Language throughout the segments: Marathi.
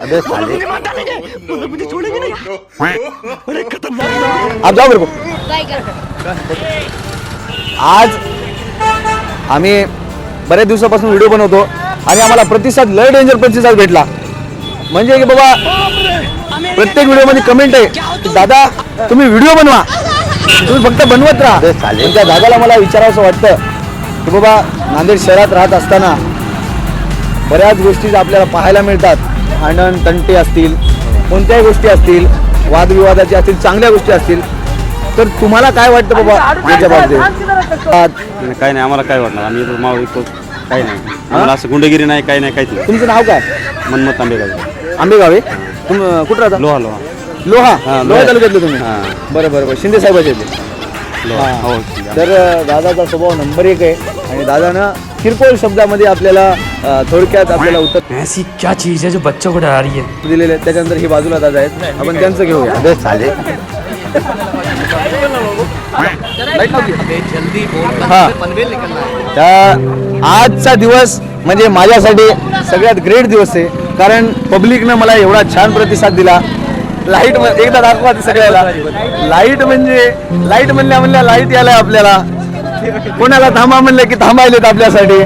अबे साले मुझे छोड़ेंगे नहीं। अरे खतरनाक। आप जाओ मेरे को। आज आम्ही बऱ्याच दिवसापासून व्हिडिओ बनवतो आणि आम्हाला प्रतिसाद लय डेंजर प्रतिसाद भेटला. म्हणजे की बाबा प्रत्येक व्हिडिओमध्ये कमेंट आहे की दादा तुम्ही व्हिडिओ बनवा, तुम्ही फक्त बनवत राहा. त्या दादाला मला विचारावंसं वाटतं की बाबा नांदेड शहरात राहत असताना बऱ्याच गोष्टी आपल्याला पाहायला मिळतात. भांडण तंटे असतील, कोणत्याही गोष्टी असतील, वादविवादाचे असतील, चांगल्या गोष्टी असतील, तर तुम्हाला काय वाटतं बाबा याच्या बाबतीत? काही नाही, आम्हाला काय वाटणार, आम्ही माव विकतो, काही नाही आम्हाला असं गुंडगिरी नाही, काही नाही, काहीच नाही. तुमचं नाव काय? मनमत आंबेगाव. आंबेगावे. कुठं राहता? लोहा लोहा लोहा. हां, लोहा तालुक्यातले तुम्ही? हां. बरं बरं बरं. शिंदे साहेबाचे ते. लोहा. हो. तर दादाचा स्वभाव नंबर 1 आहे आणि दादानं किरकोळ शब्दामध्ये आपल्याला थोडक्यात आपल्याला उत्तर ऐसी क्या चीज है जो बच्चों को डरा रही है? दिलेले आहेत. त्याच्यानंतर ही बाजूला दादा आहेत, आपण त्यांचं घेऊया. अबे साले आजचा दिवस म्हणजे माझ्यासाठी सगळ्यात ग्रेट दिवस आहे, कारण पब्लिकनं मला एवढा छान प्रतिसाद दिला. लाईट एकदा दाखवा सगळ्याला. लाईट म्हणल्या लाईट यायला आपल्याला. कोणाला थांबा म्हणलं की थांबायलेत आपल्यासाठी,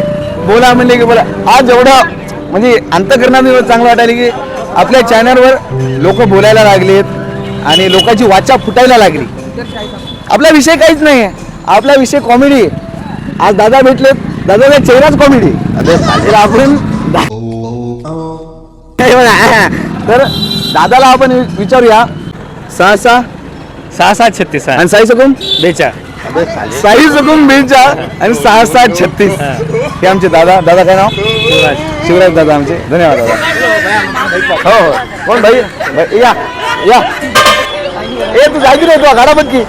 बोला म्हणले की बोला. आज एवढं म्हणजे अंतःकरणाने चांगलं वाटायला की आपल्या चॅनलवर लोक बोलायला लागलेत आणि लोकांची वाचा फुटायला लागली. आपला विषय काहीच नाही आहे, आपला विषय कॉमेडी. आज दादा भेटलेत, दादाचा चेहराच कॉमेडी. आपण तर दादाला आपण विचारूया. 6636 आणि साई सकून बेचा. साई सकून बेचा आणि 6636 हे आमचे दादा. दादा काय नाव? शिवराज दादा आमचे. धन्यवाद दादा. हो हो. कोण भाई? या या. ए तू जागी रे, तू गाडा बघ की.